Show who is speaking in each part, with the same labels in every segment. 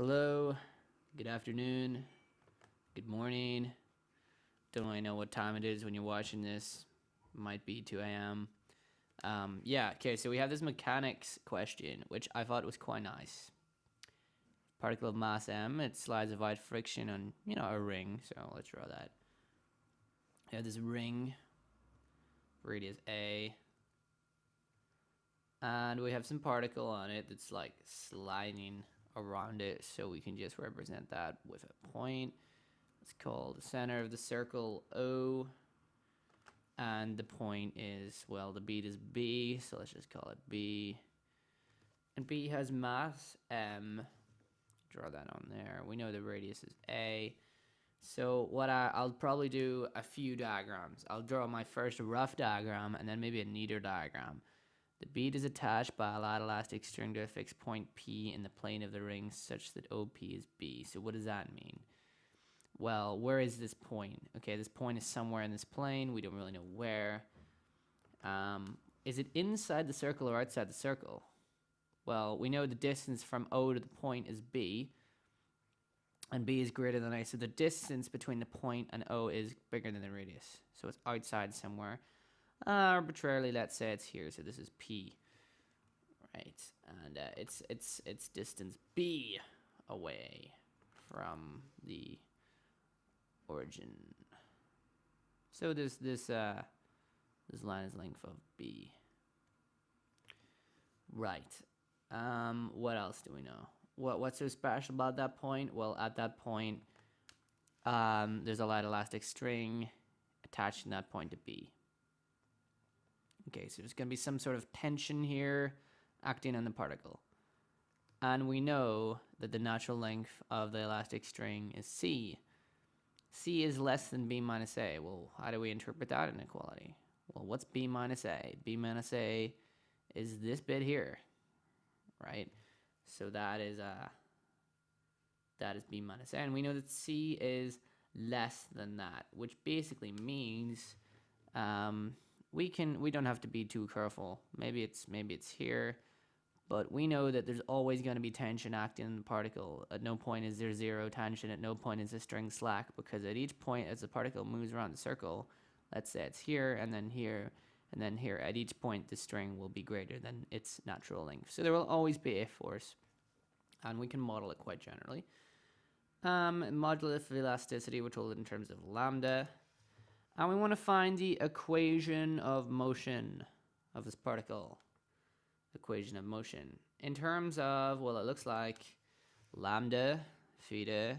Speaker 1: Hello, good afternoon, good morning. Don't really know what time it is when you're watching this. Might be 2 a.m. Yeah, okay, so we have this mechanics question, which I thought was quite nice. Particle of mass m, it slides avoid friction on, a ring. So let's draw that. We have this ring, radius a, and we have some particle on it that's like sliding around it, so we can just represent that with a point. Let's call the center of the circle O, and the point is, well, the beat is B, so let's just call it B. And B has mass m. Draw that on there. We know the radius is A. So what I'll probably do a few diagrams. I'll draw my first rough diagram and then maybe a neater diagram. The bead is attached by a light elastic string to a fixed point P in the plane of the ring such that OP is B. So what does that mean? Well, where is this point? Okay, this point is somewhere in this plane. We don't really know where. Is it inside the circle or outside the circle? Well, we know the distance from O to the point is B, and B is greater than A. So the distance between the point and O is bigger than the radius. So it's outside somewhere. Arbitrarily, let's say it's here. So this is P, right? And it's distance B away from the origin. So this line is length of B. Right. What else do we know? What's so special about that point? Well, at that point, there's a light elastic string attached in that point to B. Okay, so there's going to be some sort of tension here acting on the particle. And we know that the natural length of the elastic string is C. C is less than B minus A. Well, how do we interpret that inequality? Well, what's B minus A? B minus A is this bit here, right? So that is B minus A, and we know that C is less than that, which basically means we don't have to be too careful. Maybe it's here, but we know that there's always going to be tension acting in the particle. At no point is there zero tension. At no point is the string slack, because at each point as the particle moves around the circle, let's say it's here and then here and then here, at each point the string will be greater than its natural length. So there will always be a force, and we can model it quite generally. Modulus of elasticity, we're told in terms of lambda. And we want to find the equation of motion of this particle. Equation of motion. In terms of, well, it looks like lambda, theta,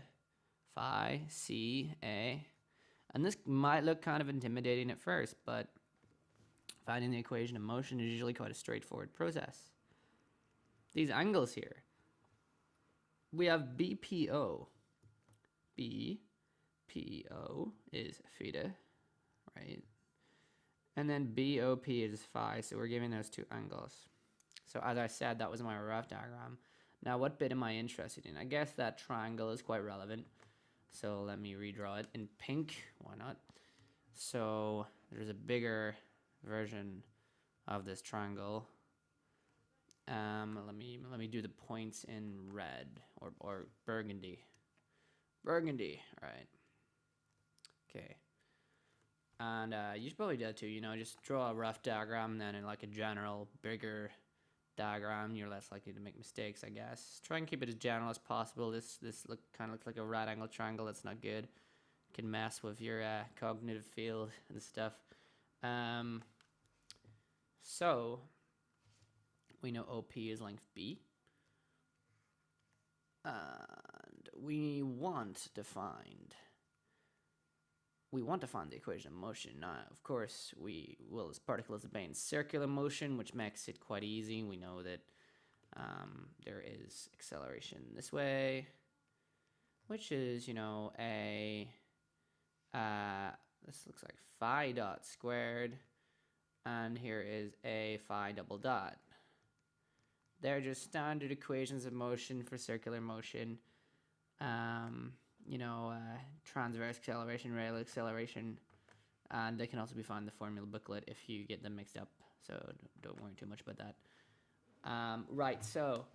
Speaker 1: phi, c, a. And this might look kind of intimidating at first, but finding the equation of motion is usually quite a straightforward process. These angles here, we have BPO. BPO is theta, right? And then BOP is phi, so we're giving those two angles. So as I said, that was my rough diagram. Now, what bit am I interested in? I guess that triangle is quite relevant. So let me redraw it in pink. Why not? So there's a bigger version of this triangle. Let me do the points in red or burgundy. Burgundy, all right. Okay. And you should probably do that too. Just draw a rough diagram, and then in like a general bigger diagram, you're less likely to make mistakes, I guess. Try and keep it as general as possible. This kind of looks like a right angle triangle. That's not good. It can mess with your cognitive field and stuff. So we know OP is length B, and we want to find the equation of motion. Now, of course, this particle is obeying circular motion, which makes it quite easy. We know that there is acceleration this way, which is, this looks like phi dot squared, and here is a phi double dot. They're just standard equations of motion for circular motion. Transverse acceleration, radial acceleration, and they can also be found in the formula booklet if you get them mixed up, so don't worry too much about that. Right, so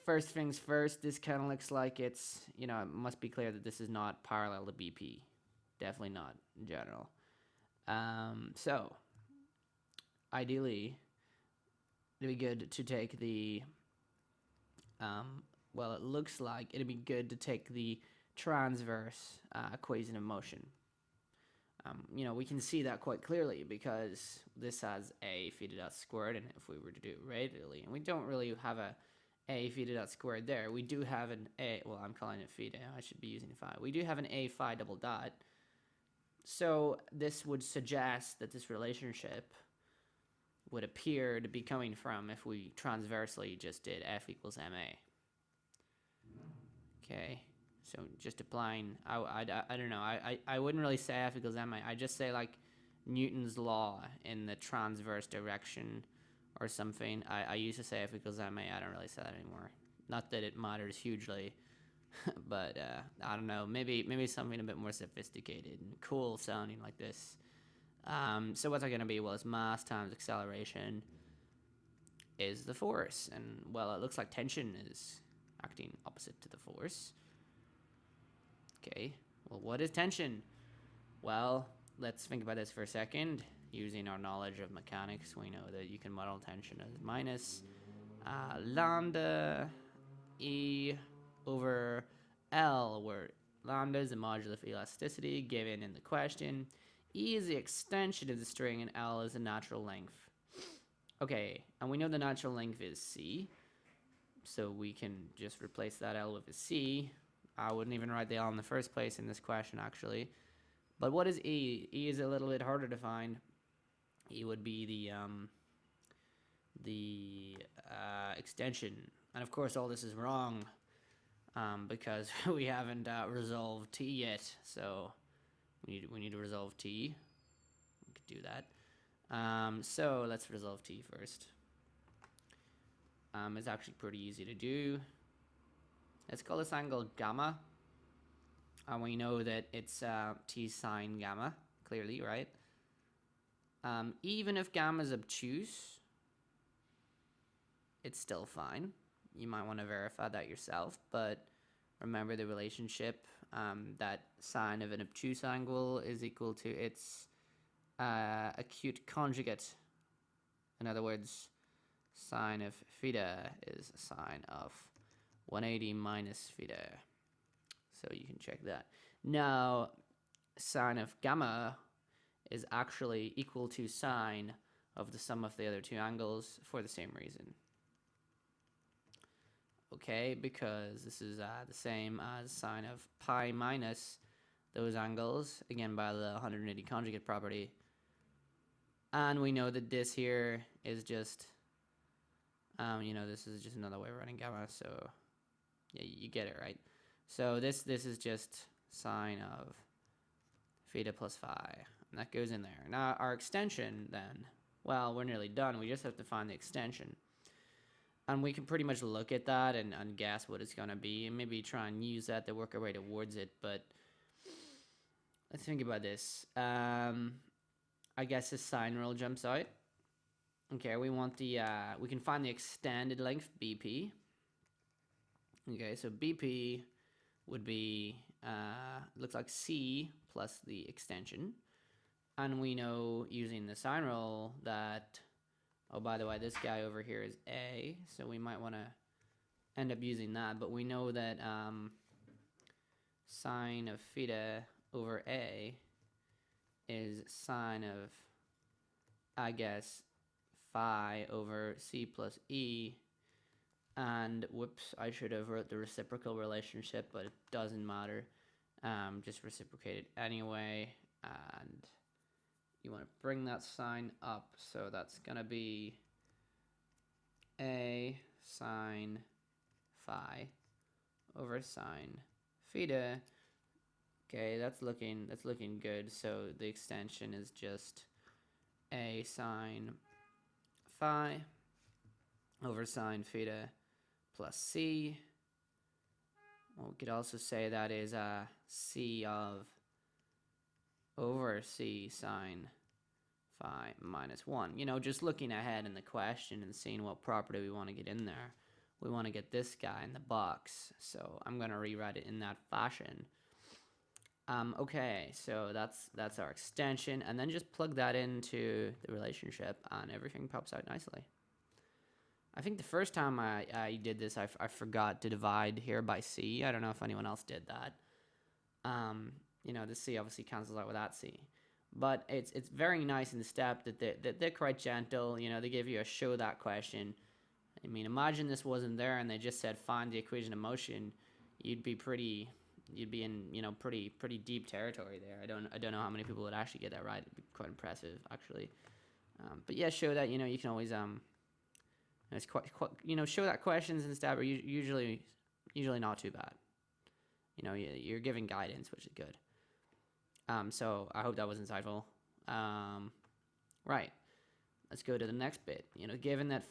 Speaker 1: first things first, this kind of looks like it's, you know, it must be clear that this is not parallel to BP. Definitely not in general. So, ideally, it'd be good to take the, well, it looks like it'd be good to take the transverse equation of motion. You know, we can see that quite clearly because this has a theta dot squared, and if we were to do it radially, and we don't really have a theta dot squared there, we do have an a, well, I'm calling it theta, I should be using phi. We do have an a phi double dot, so this would suggest that this relationship would appear to be coming from if we transversely just did F equals MA. Okay. So just applying, I don't know, I wouldn't really say F equals MA. I just say like Newton's law in the transverse direction or something. I used to say F equals MA. I don't really say that anymore. Not that it matters hugely, but I don't know. Maybe something a bit more sophisticated and cool sounding like this. So what's that going to be? Well, it's mass times acceleration is the force. And, well, it looks like tension is acting opposite to the force. Okay, well, what is tension? Well, let's think about this for a second. Using our knowledge of mechanics, we know that you can model tension as minus lambda E over L, where lambda is the modulus of elasticity given in the question. E is the extension of the string, and L is the natural length. Okay, and we know the natural length is C, so we can just replace that L with a C. I wouldn't even write the L in the first place in this question, actually. But what is E? E is a little bit harder to find. E would be the extension. And of course, all this is wrong because we haven't resolved T yet. So we need to resolve T. We could do that. So let's resolve T first. It's actually pretty easy to do. Let's call this angle gamma. And we know that it's T sine gamma, clearly, right? Even if gamma is obtuse, it's still fine. You might want to verify that yourself, but remember the relationship that sine of an obtuse angle is equal to its acute conjugate. In other words, sine of theta is sine of 180 minus theta. So you can check that. Now, sine of gamma is actually equal to sine of the sum of the other two angles for the same reason. Okay, because this is the same as sine of pi minus those angles, again by the 180 conjugate property. And we know that this here is just, you know, this is just another way of writing gamma, so yeah, you get it, right? So this is just sine of theta plus phi, and that goes in there. Now our extension then, well, we're nearly done. We just have to find the extension. And we can pretty much look at that and guess what it's going to be, and maybe try and use that to work our way towards it. But let's think about this. I guess this sine rule jumps out. Okay, we want the, we can find the extended length, BP. Okay, so BP would be, looks like C plus the extension. And we know using the sine rule that, oh, by the way, this guy over here is A, so we might want to end up using that. But we know that sine of theta over A is sine of, I guess, phi over C plus E. And whoops, I should have wrote the reciprocal relationship, but it doesn't matter. Just reciprocate it anyway. And you want to bring that sign up, so that's going to be A sine phi over sine theta. Okay, that's looking good. So the extension is just A sine phi over sine theta plus C. Well, we could also say that is C of over C sine phi minus 1. You know, just looking ahead in the question and seeing what property we want to get in there. we want to get this guy in the box. So I'm going to rewrite it in that fashion. Okay, so that's our extension, and then just plug that into the relationship, and everything pops out nicely. I think the first time I did this, I forgot to divide here by C. I don't know if anyone else did that. You know, the C obviously cancels out with that C. But it's very nice in the step that they're quite gentle. You know, they give you a show that question. I mean, imagine this wasn't there and they just said find the equation of motion. You'd be in, you know, pretty deep territory there. I don't know how many people would actually get that right. It'd be quite impressive, actually. But yeah, show that, you know, you can always it's quite you know, show that questions and stuff are usually not too bad. You know, you're giving guidance, which is good. So I hope that was insightful. Right. Let's go to the next bit. You know, given that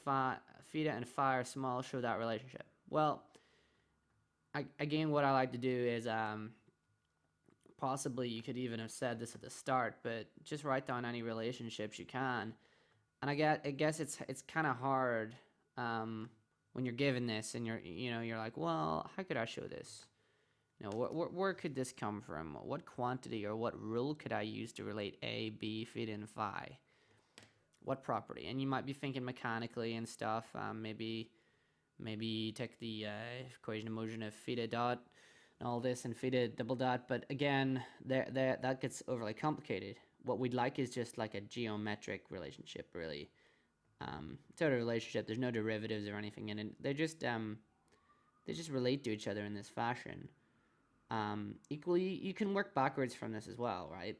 Speaker 1: theta and phi are small, show that relationship. Well, again, what I like to do is possibly you could even have said this at the start, but just write down any relationships you can. And I guess it's kind of hard when you're given this and you're like, well, how could I show this? You know, where could this come from? What quantity or what rule could I use to relate A, B, theta, and phi? What property? And you might be thinking mechanically and stuff. Maybe take the equation of motion of theta dot and all this and theta double dot. But again, that gets overly complicated. What we'd like is just like a geometric relationship, really. Sort of relationship. There's no derivatives or anything in it. They just relate to each other in this fashion. Equally, you can work backwards from this as well, right?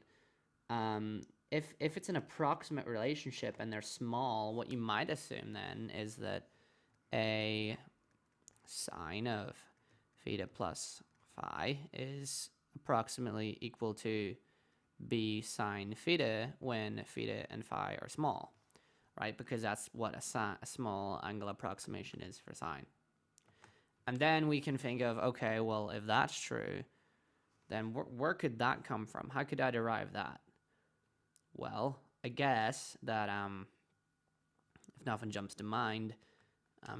Speaker 1: If it's an approximate relationship and they're small, what you might assume then is that a sine of theta plus phi is approximately equal to b sine theta when theta and phi are small, right? Because that's what a small angle approximation is for sine. And then we can think of, okay, well, if that's true, then where could that come from? How could I derive that? Well, I guess that if nothing jumps to mind,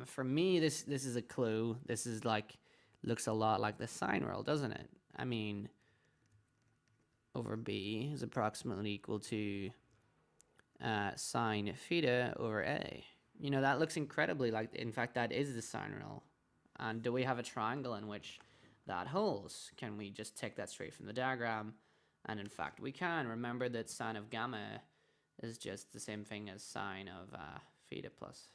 Speaker 1: for me, this is a clue. This is looks a lot like the sine rule, doesn't it? I mean, over b is approximately equal to sine theta over a. You know, that looks incredibly like, in fact, that is the sine rule. And do we have a triangle in which that holds? Can we just take that straight from the diagram? And in fact, we can. Remember that sine of gamma is just the same thing as sine of theta plus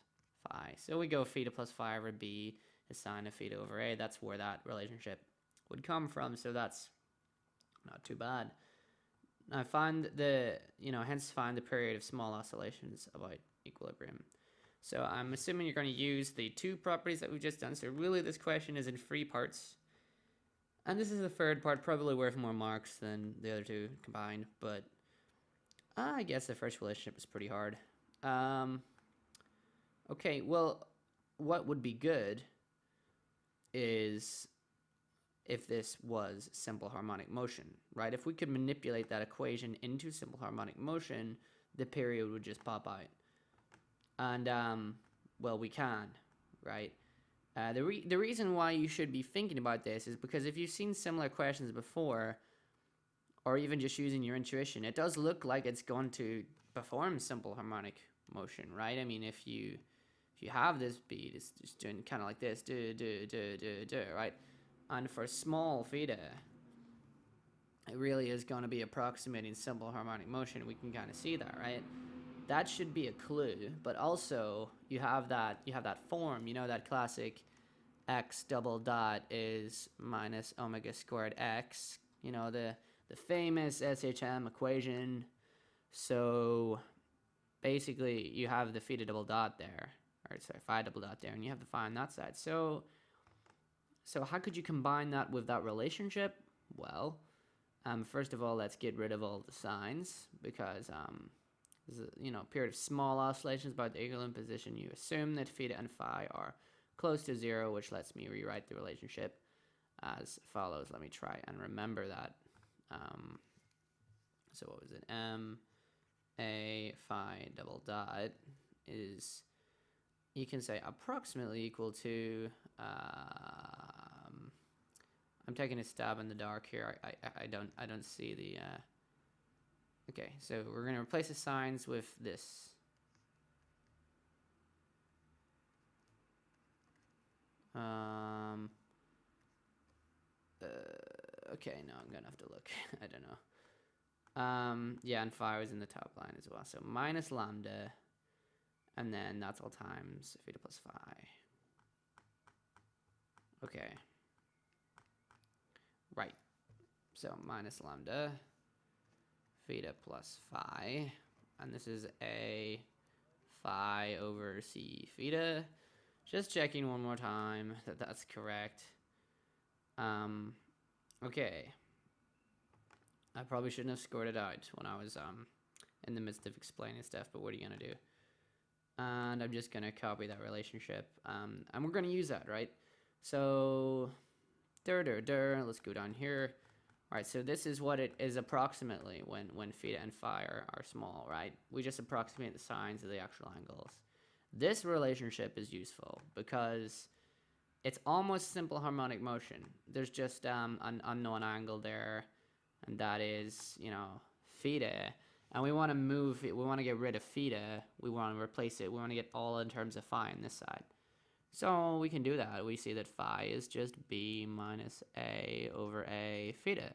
Speaker 1: phi. So we go theta plus phi over b is sine of theta over a. That's where that relationship would come from. So that's not too bad. Now find hence find the period of small oscillations about equilibrium. So I'm assuming you're going to use the two properties that we've just done. So really this question is in 3 parts. And this is the third part, probably worth more marks than the other two combined. But I guess the first relationship is pretty hard. Okay, well, what would be good is if this was simple harmonic motion, right? If we could manipulate that equation into simple harmonic motion, the period would just pop out. And, well, we can, right? The reason why you should be thinking about this is because if you've seen similar questions before, or even just using your intuition, it does look like it's going to perform simple harmonic motion, right? I mean, if you have this beat, it's just doing kind of like this, right? And for small theta, it really is going to be approximating simple harmonic motion. We can kind of see that, right? That should be a clue, but also you have that form, you know, that classic x double dot is minus omega squared x, you know, the famous SHM equation. So basically you have the theta double dot there, or sorry, phi double dot there, and you have the phi on that side. So how could you combine that with that relationship? Well, first of all, let's get rid of all the signs, because there's a period of small oscillations about the equilibrium position. You assume that theta and phi are close to 0, which lets me rewrite the relationship as follows. Let me try and remember that. So what was it? A phi double dot is you can say approximately equal to, I'm taking a stab in the dark here. I don't see the, okay, so we're going to replace the signs with this. Okay, no, I'm gonna have to look. I don't know. Yeah, and phi was in the top line as well. So minus lambda, and then that's all times theta plus phi. Okay. Right. So minus lambda, theta plus phi, and this is a phi over c theta. Just checking one more time that that's correct. Okay. I probably shouldn't have scored it out when I was in the midst of explaining stuff, but what are you gonna do? And I'm just gonna copy that relationship, and we're gonna use that, right? So, let's go down here. All right, so this is what it is approximately when theta and phi are small, right? We just approximate the signs of the actual angles. This relationship is useful because it's almost simple harmonic motion. There's just an unknown angle there, and that is, you know, theta. And we want to move it, we want to get rid of theta, we want to replace it, we want to get all in terms of phi on this side. So we can do that. We see that phi is just b minus a over a theta.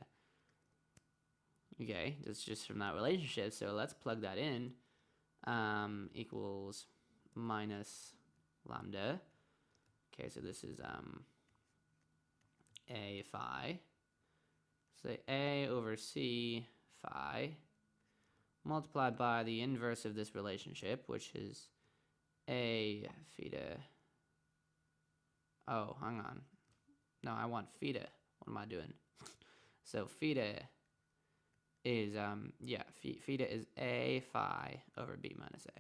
Speaker 1: Okay, that's just from that relationship, so let's plug that in. Equals minus lambda. Okay, so this is a phi. So a over c phi multiplied by the inverse of this relationship, which is a theta. Oh, hang on. No, I want theta. What am I doing? So theta is, theta is a phi over b minus a.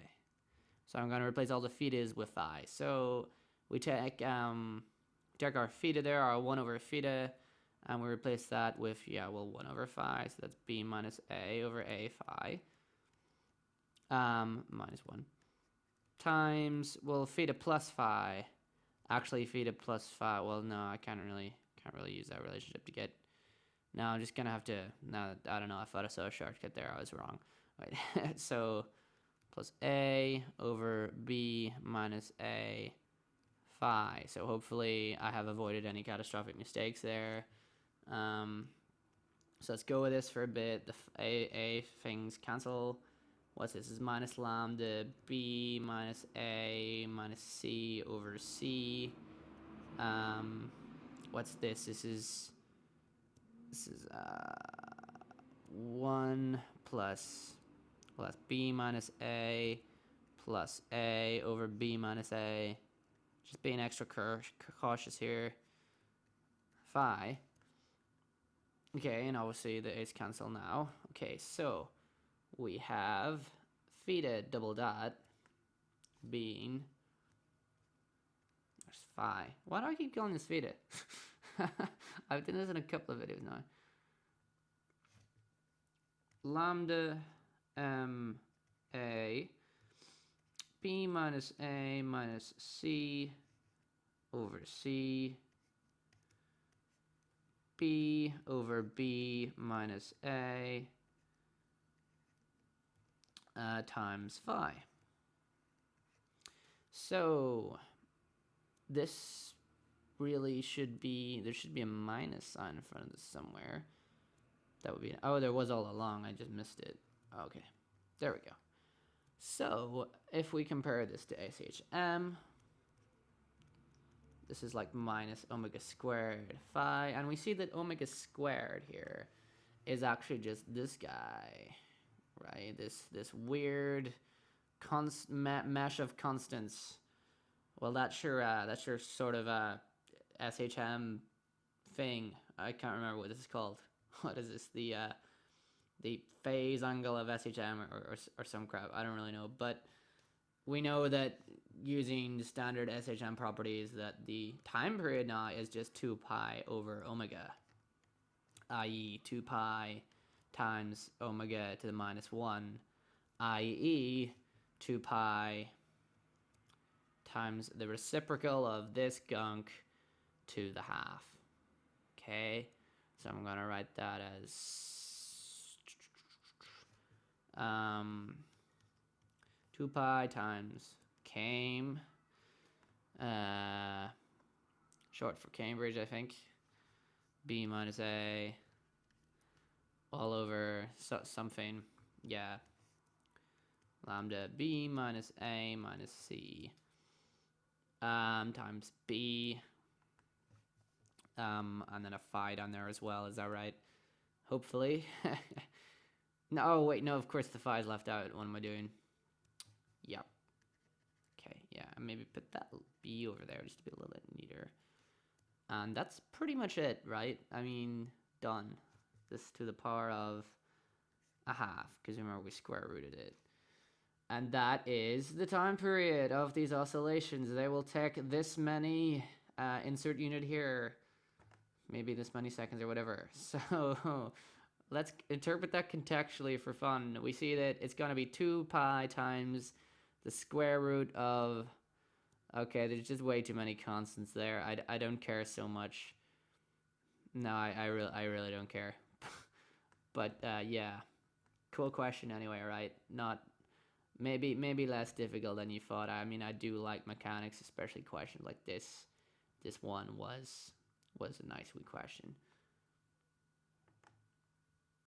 Speaker 1: So I'm going to replace all the thetas with phi. So we take our theta there, our 1 over theta, and we replace that with, 1 over phi. So that's b minus a over a phi. Minus 1. Times, well, theta plus phi. Actually, theta plus phi, well, no, I can't really use that relationship to get. No, I'm just going to have to, no, I don't know, I thought I saw a shortcut there. I was wrong. Right. So plus a over b minus a phi. So hopefully I have avoided any catastrophic mistakes there. So let's go with this for a bit. The a things cancel. What's this? This is minus lambda b minus a minus c over c. What's this? This is 1 plus, well, that's b minus a plus a over b minus a. Just being extra cautious here. Phi. Okay, and obviously the a's cancel now. Okay, so we have theta double dot being, there's phi. Why do I keep calling this theta? I've done this in a couple of videos now. Lambda a b minus a minus c over c b over b minus a times phi. So this really should be, there should be a minus sign in front of this somewhere. That would be, oh, there was all along, I just missed it. Okay, there we go. So if we compare this to SHM, this is like minus omega squared phi, and we see that omega squared here is actually just this guy, right? This weird mesh of constants. Well, that's your sort of SHM thing. I can't remember what this is called. What is this? The phase angle of SHM or some crap. I don't really know, but we know that using the standard SHM properties that the time period now is just 2 pi over omega, i.e. 2 pi times omega to the minus 1, i.e. 2 pi times the reciprocal of this gunk to the half. Okay, so I'm gonna write that as 2 pi times came, short for Cambridge, I think, b minus a all over something, yeah, lambda b minus a minus c times b, and then a phi down there as well. Is that right? Hopefully. No, oh, wait, no, of course the phi is left out. What am I doing? Yep. Okay, yeah, maybe put that b over there just to be a little bit neater. And that's pretty much it, right? I mean, done. This to the power of a half, because remember we square rooted it. And that is the time period of these oscillations. They will take this many, insert unit here, maybe this many seconds or whatever. So let's interpret that contextually for fun. We see that it's going to be 2 pi times the square root of, okay, there's just way too many constants there. I don't care so much. No, I really don't care. But yeah, cool question anyway, right? Not maybe less difficult than you thought. I mean, I do like mechanics, especially questions like this. This one was a nice wee question.